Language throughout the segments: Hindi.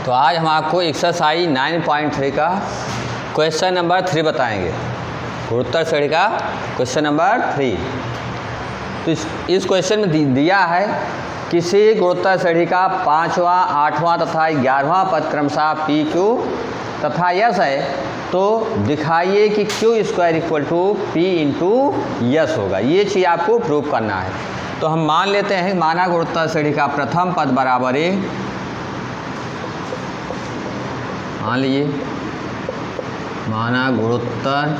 तो आज हम आपको एक्सरसाइज 9.3 का क्वेश्चन नंबर 3 बताएंगे। गुणोत्तर श्रेणी का क्वेश्चन नंबर 3। तो इस क्वेश्चन में दिया है किसी गुणोत्तर श्रेणी का 5वां, 8वां तथा 11वां पद क्रमशः पी क्यू तथा यस है, तो दिखाइए कि Q square equal to P into S होगा। ये चीज़ आपको प्रूव करना है। तो हम मान लेते हैं माना गुणोत्तर श्रेणी का प्रथम पद बराबर है, मान लीजिए माना गुणोत्तर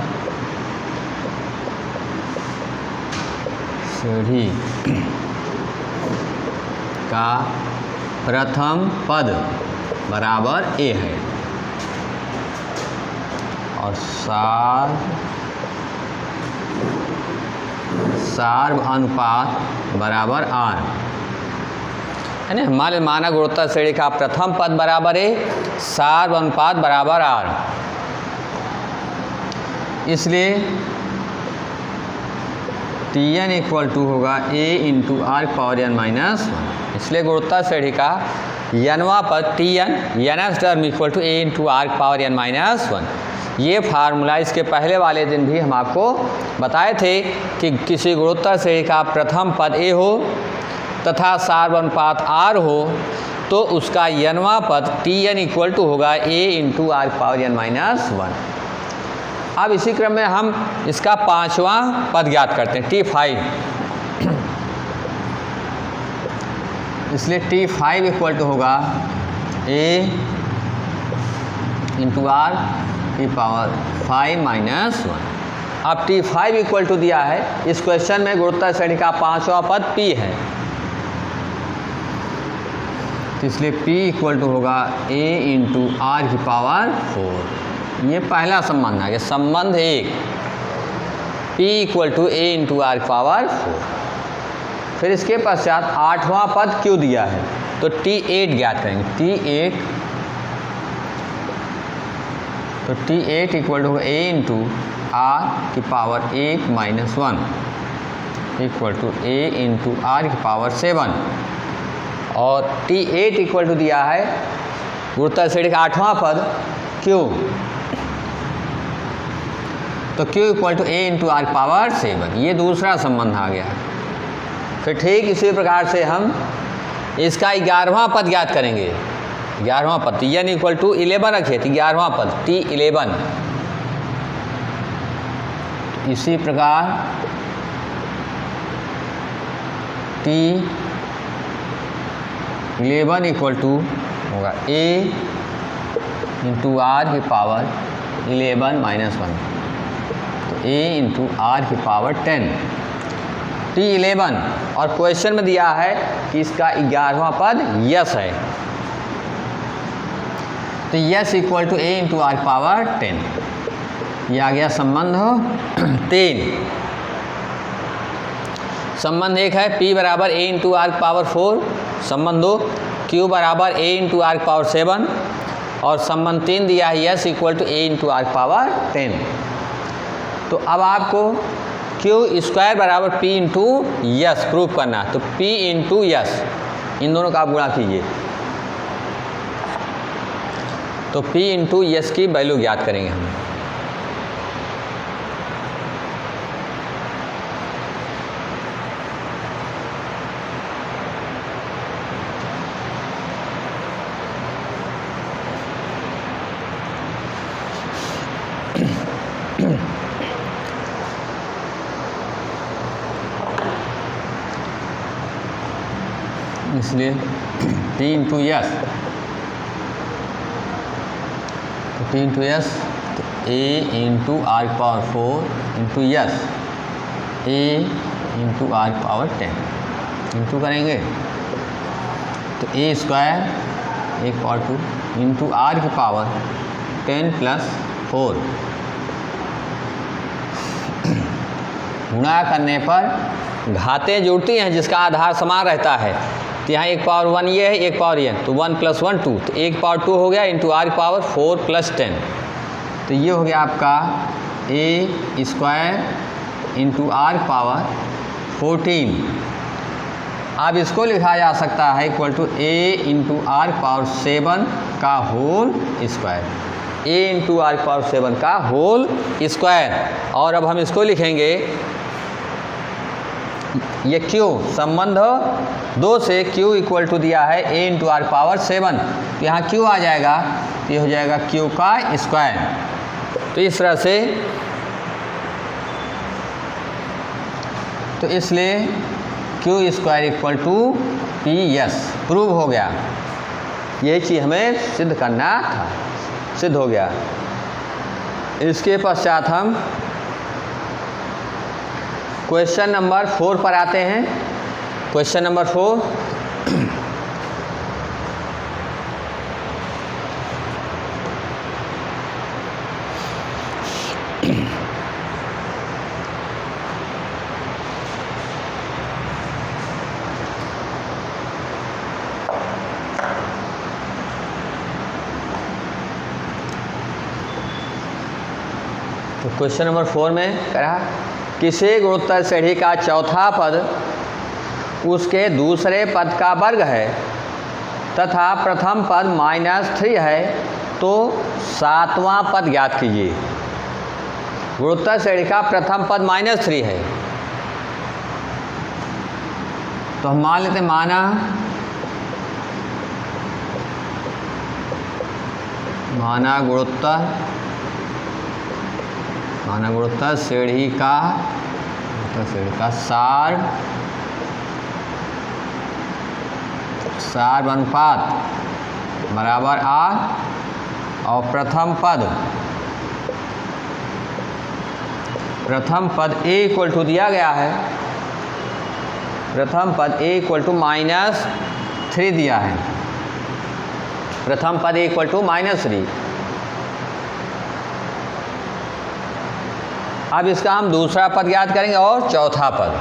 श्रेणी का प्रथम पद बराबर ए है और सार्व अनुपात बराबर आर है ना। हमारे माना गुणोत्तर श्रेणी का प्रथम पद बराबर है, सार्व अनुपात बराबर आर। इसलिए टी एन इक्वल टू होगा A into R power N minus 1। इसलिए गुणोत्तर श्रेणी का यनवां पद T N as term equal to A into R power N minus 1। ये फार्मूला इसके पहले वाले दिन भी हम आपको बताए थे कि किसी गुणोत्तर श्रेणी का प्रथम पद ए हो तथा सार्व अनुपात आर हो तो उसका यनवां पद टी एन इक्वल टू होगा A into R power N minus 1। अब इसी क्रम में हम इसका 5वां पद ज्ञात करते हैं, T5। इसलिए T5 इक्वल टू होगा ए इंटू आर की पावर 5 माइनस 1। अब T5 इक्वल टू दिया है, इस क्वेश्चन में गुणोत्तर श्रेणी का 5वां पद P है, तो इसलिए P इक्वल टू होगा A इंटू आर की पावर 4। ये पहला संबंध आ गया, संबंध 1, P equal to A into R की पावर 4। फिर इसके पश्चात 8वां पद Q दिया है, तो T8 ज्ञात करेंगे। तो T8 इक्वल टू होगा A इंटू आर की power 8 minus 1 equal to A into R की पावर 7। और T8 इक्वल टू दिया है गुणोत्तर श्रेणी का 8वां पद Q, तो Q equal to A into R power 7। ये दूसरा संबंध आ गया। फिर ठीक इसी प्रकार से हम इसका 11वां पद ज्ञात करेंगे। 11वां पद N इक्वल टू 11 रखे, तो 11वां पद T11। इसी प्रकार T11 इक्वल टू होगा A इंटू आर की पावर 11 माइनस 1, तो A इंटू आर की पावर 10। T11 और क्वेश्चन में दिया है कि इसका 11वां पद यस है, तो S equal to A into R power 10। ये आ गया संबंध 3। संबंध 1 है P बराबर A इंटू आर पावर 4, संबंध 2 Q बराबर A इंटू आर पावर 7 और संबंध 3 दिया है S equal to A into R power 10। तो अब आपको Q स्क्वायर बराबर P इंटू यस प्रूफ करना, तो P इंटू यस इन दोनों का आप गुणा कीजिए, तो P इंटू यस की वैल्यू ज्ञात करेंगे हम। इसलिए P इंटू यस, तो P इंटू यस तो A into R power 4 into S A into R power 10 into करेंगे, तो A square 1 power 2 into R की पावर 10 प्लस 4। गुणा करने पर घातें जुड़ती हैं जिसका आधार समान रहता है, तो यहाँ 1 पावर 1 ये है, 1 पावर ये, तो 1 प्लस 1 2, तो 1 पावर 2 हो गया इंटू आर पावर 4 प्लस 10, तो ये हो गया आपका A square into R power 14। अब इसको लिखा जा सकता है equal to A into R power 7 का whole square, A into R power 7 का होल स्क्वायर। और अब हम इसको लिखेंगे, ये क्यू संबंध 2 से क्यू इक्वल टू दिया है ए इंटू आर पावर 7, तो यहाँ क्यू आ जाएगा, तो ये हो जाएगा क्यू का स्क्वायर। तो इस तरह से, तो इसलिए Q square equal to P S prove हो गया। यही चीज़ हमें सिद्ध करना था, सिद्ध हो गया। इसके पश्चात हम क्वेश्चन नंबर 4 पर आते हैं। क्वेश्चन नंबर 4, तो क्वेश्चन नंबर 4 में कहा किसी गुणोत्तर श्रेणी का चौथा पद उसके दूसरे पद का वर्ग है तथा प्रथम पद -3 है, तो सातवां पद ज्ञात कीजिए। गुणोत्तर श्रेणी का प्रथम पद -3 है, तो हम मान लेते हैं माना गुणोत्तर श्रेणी का सार अनुपात बराबर आर, और प्रथम पद ए इक्वल टू दिया गया है, प्रथम पद ए इक्वल टू -3 दिया है, प्रथम पद ए इक्वल टू -3। अब इसका हम दूसरा पद ज्ञात करेंगे और चौथा पद।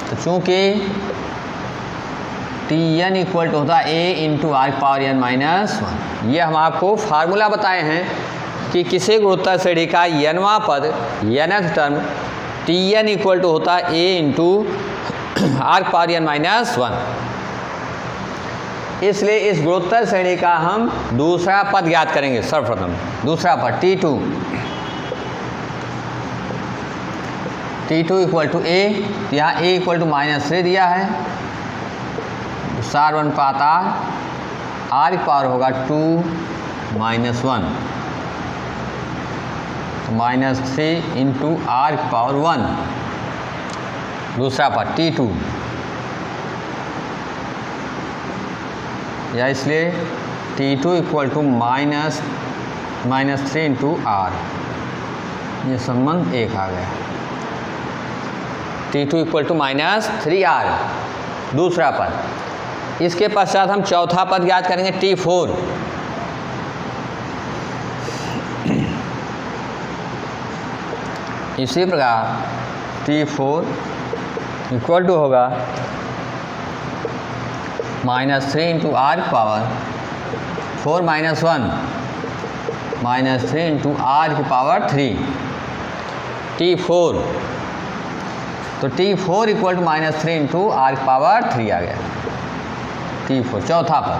तो चूंकि टी एन इक्वल टू होता है A into R power N -1, ये हम आपको फार्मूला बताए हैं कि किसी गुणोत्तर श्रेणी का एनवां पद nth term T N equal to होता है A into R power N -1। इसलिए इस गुणोत्तर श्रेणी का हम दूसरा पद ज्ञात करेंगे। सर्वप्रथम दूसरा पद T2 इक्वल टू ए, यहाँ ए इक्वल टू -3 दिया है, सार अनुपात आर की पावर होगा 2 - 1, -3 इंटू आर की पावर 1। दूसरा पद T2, या इसलिए T2 equal to -3 into are, ये संबंध एक आ गया। T2 इक्वल टू -3R, दूसरा पद। इसके पश्चात हम चौथा पद ज्ञात करेंगे T4। इसी प्रकार T4 इक्वल टू होगा -3 into R power 4 - 1, -3 into R की पावर 3, T4। तो T4 equal to -3 into R की पावर 3 आ गया। T4 चौथा पद,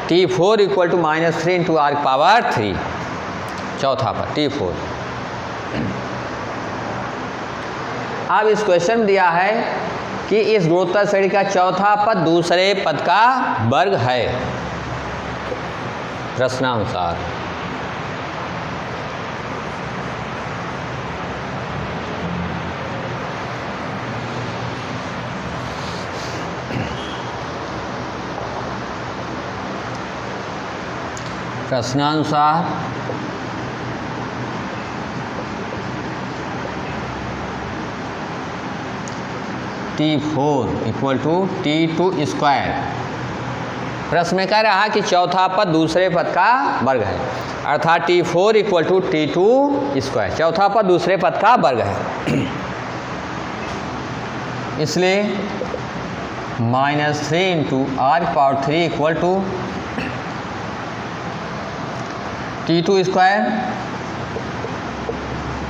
T4 equal to -3 into R की पावर 3, चौथा पद T4। अब इस क्वेश्चन में दिया है कि इस गुणोत्तर श्रेणी का चौथा पद दूसरे पद का वर्ग है प्रश्नानुसार। प्रश्नानुसार T4 equal to T2 square. प्रश्न में कह रहा है कि चौथा पद दूसरे पद का वर्ग है, अर्थात T4 equal to T2 square, चौथा पद दूसरे पद का वर्ग है। इसलिए -3 into R power 3 equal to T2 square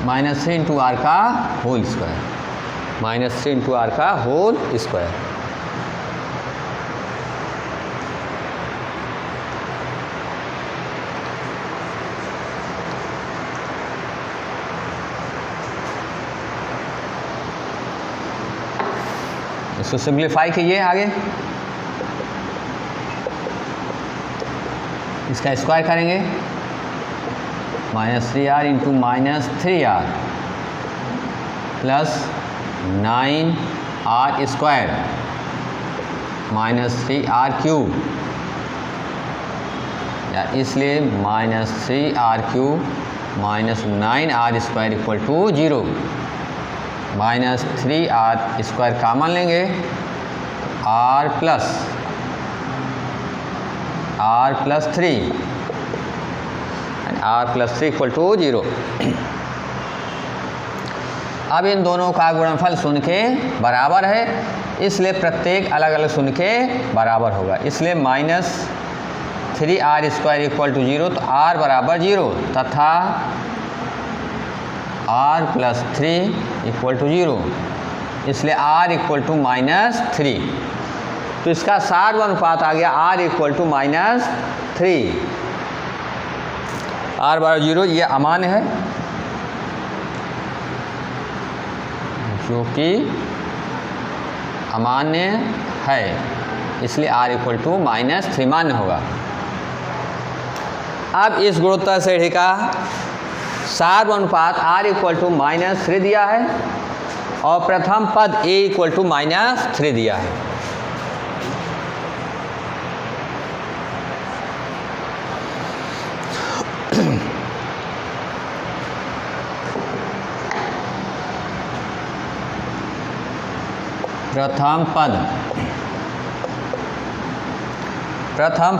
-3 into R का होल स्क्वायर। -3 इंटू आर का होल स्क्वायर। इसको सिंप्लीफाई कीजिए आगे, इसका स्क्वायर करेंगे -3r into -3r plus 9r square -3r cube, या इसलिए -3r cube -9r square equal to 0। -3r square common लेंगे, r plus 3 r plus 3 equal to 0। अब इन दोनों का गुणनफल शून्य के बराबर है, इसलिए प्रत्येक अलग अलग शून्य के बराबर होगा। इसलिए -3r स्क्वायर इक्वल टू 0, तो r बराबर 0 तथा r प्लस 3 इक्वल टू 0, इसलिए r इक्वल टू -3। तो इसका सार अनुपात आ गया r इक्वल टू -3। r बराबर 0 ये अमान्य है, जो कि अमान्य है, इसलिए r इक्वल टू -3 मान्य होगा। अब इस गुणोत्तर श्रेणी का सार अनुपात r इक्वल टू -3 दिया है और प्रथम पद a इक्वल टू -3 दिया है। प्रथम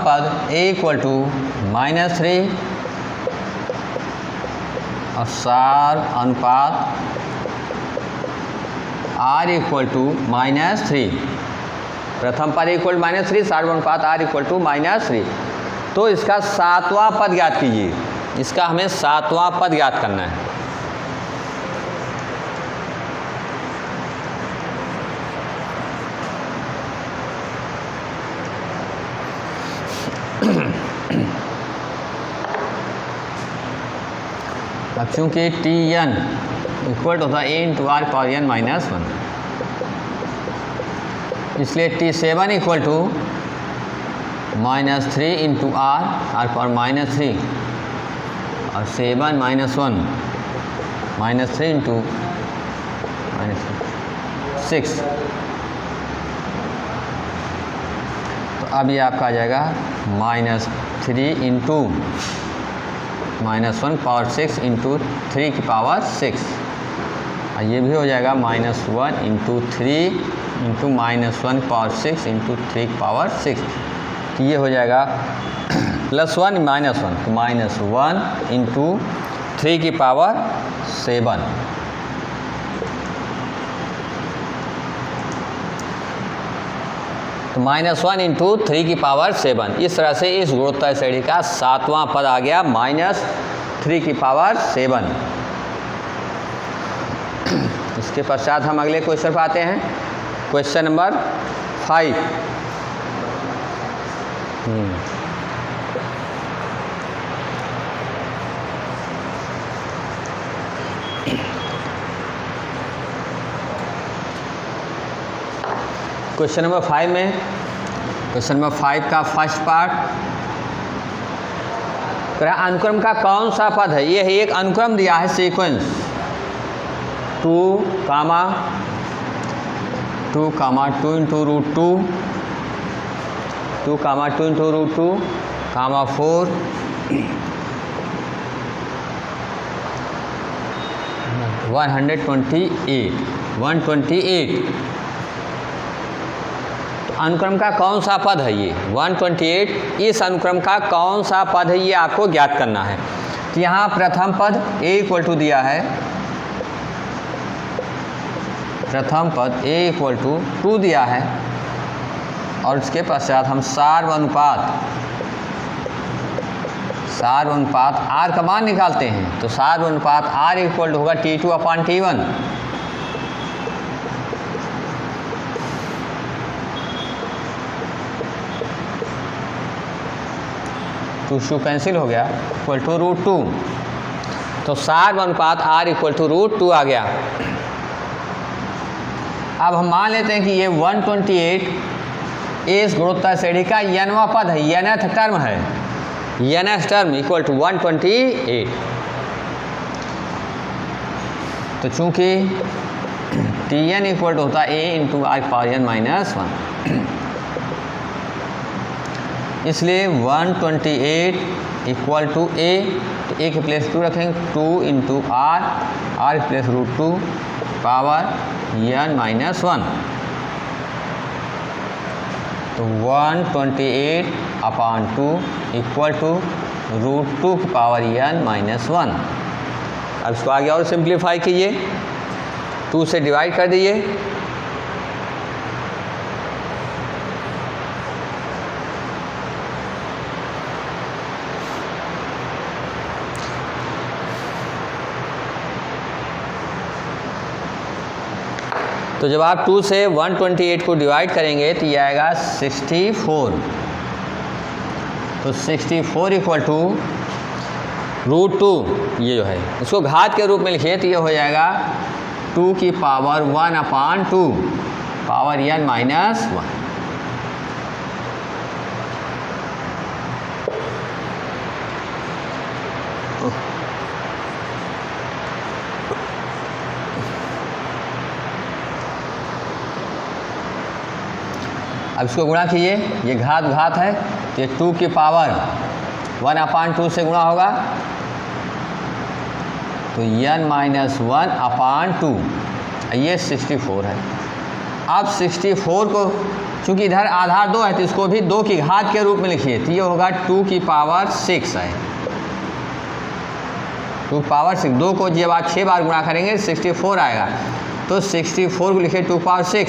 पद a इक्वल टू -3 और सार अनुपात r इक्वल टू -3। प्रथम पद इक्वल -3, सार अनुपात r इक्वल टू -3। तो इसका सातवां पद ज्ञात कीजिए, इसका हमें सातवां पद ज्ञात करना है। अब चूंकि Tn इक्वल होता है a into R power n minus 1, इसलिए T7 equal to -3 into R power -3 और 7 -1 -3 इंटू -6। तो अब ये आपका आ जाएगा -3 इंटू -1 पावर 6 इंटू 3 की पावर 6, और ये भी हो जाएगा -1 इंटू 3 इंटू -1 पावर 6 इंटू 3 की पावर 6। तो ये हो जाएगा +1 -1, तो -1 इंटू 3 की पावर 7। तो -1 इंटू 3 की पावर 7। इस तरह से इस गुणोत्तर श्रेणी का सातवां पद आ गया -3 की पावर 7। इसके पश्चात हम अगले क्वेश्चन पर आते हैं, क्वेश्चन नंबर 5। क्वेश्चन नंबर 5 में, क्वेश्चन नंबर 5 का फर्स्ट पार्ट, अनुक्रम का कौन सा पद है। ये एक अनुक्रम दिया है, सीक्वेंस 2, 2 इंटू √2, 2 इंटू √2, 4 128। अनुक्रम का कौन सा पद है ये 128। इस अनुक्रम का कौन सा पद है ये आपको ज्ञात करना है। तो यहाँ प्रथम पद a इक्वल टू दिया है, प्रथम पद a इक्वल टू 2 दिया है, और इसके पश्चात हम सार अनुपात r का मान निकालते हैं। तो सार अनुपात r इक्वल टू होगा T2/T1, 2 कैंसिल हो गया, इक्वल टू √2। तो 60/r इक्वल टू √2 आ गया। अब हम मान लेते हैं कि ये 128 इस गुणोत्तर श्रेणी का nवां पद है, nth टर्म है, nth टर्म इक्वल टू 128। तो चूंकि Tn इक्वल टू होता है a इंटू r⁻n-1, इसलिए 128 इक्वल टू a, तो a के प्लेस 2 रखेंगे, 2 इंटू r के प्लेस √2 पावर n-1। तो 128/2 इक्वल टू √2 की पावर n-1। अब इसको आगे और सिंप्लीफाई कीजिए, 2 से डिवाइड कर दीजिए, तो जब आप 2 से 128 को डिवाइड करेंगे तो ये आएगा 64। तो 64 इक्वल टू √2, ये जो है इसको घात के रूप में लिखिए तो ये हो जाएगा 2 की पावर 1/2 पावर n-1। अब इसको गुणा कीजिए, ये घात है तो ये 2 की पावर 1/2 से गुणा होगा तो n-1/2, ये 64 है। अब 64 को चूंकि इधर आधार 2 है तो इसको भी 2 की घात के रूप में लिखिए तो ये होगा 2 की पावर 6 है। 2 पावर 6, 2 को जब आप 6 बार गुणा करेंगे 64 आएगा, तो 64 को लिखिए 2 power 6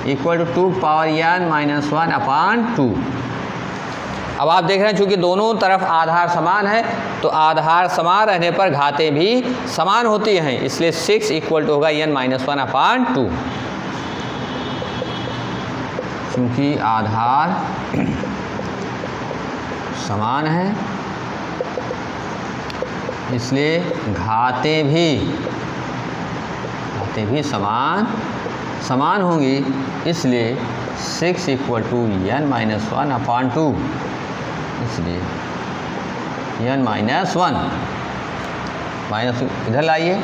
equal to 2 power n-1/2। अब आप देख रहे हैं चूंकि दोनों तरफ आधार समान है तो आधार समान रहने पर घातें भी समान होती हैं, इसलिए 6 इक्वल टू होगा n-1/2। क्योंकि आधार समान है इसलिए घातें भी समान होंगी, इसलिए 6 इक्वल टू n-1/2, इसलिए n-1 माइनस इधर लाइए,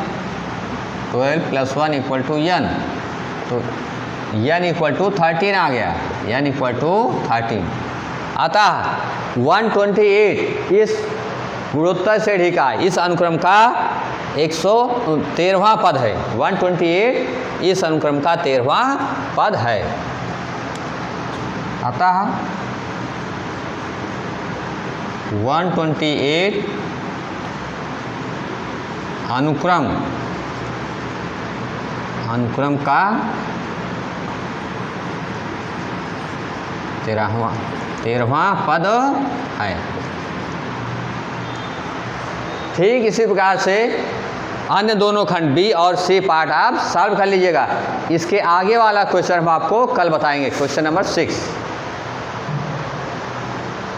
12 + 1 इक्वल टू n, तो n इक्वल टू 13 आ गया, n इक्वल टू 13। अतः 128 इस गुणोत्तर श्रेणी का इस अनुक्रम का 113वां पद है। 128 इस अनुक्रम का 13वां पद है। अतः 128 अनुक्रम का 13वां पद है। ठीक इसी प्रकार से अन्य दोनों खंड बी और सी पार्ट आप सॉल्व कर लीजिएगा। इसके आगे वाला क्वेश्चन हम आपको कल बताएंगे, क्वेश्चन नंबर 6।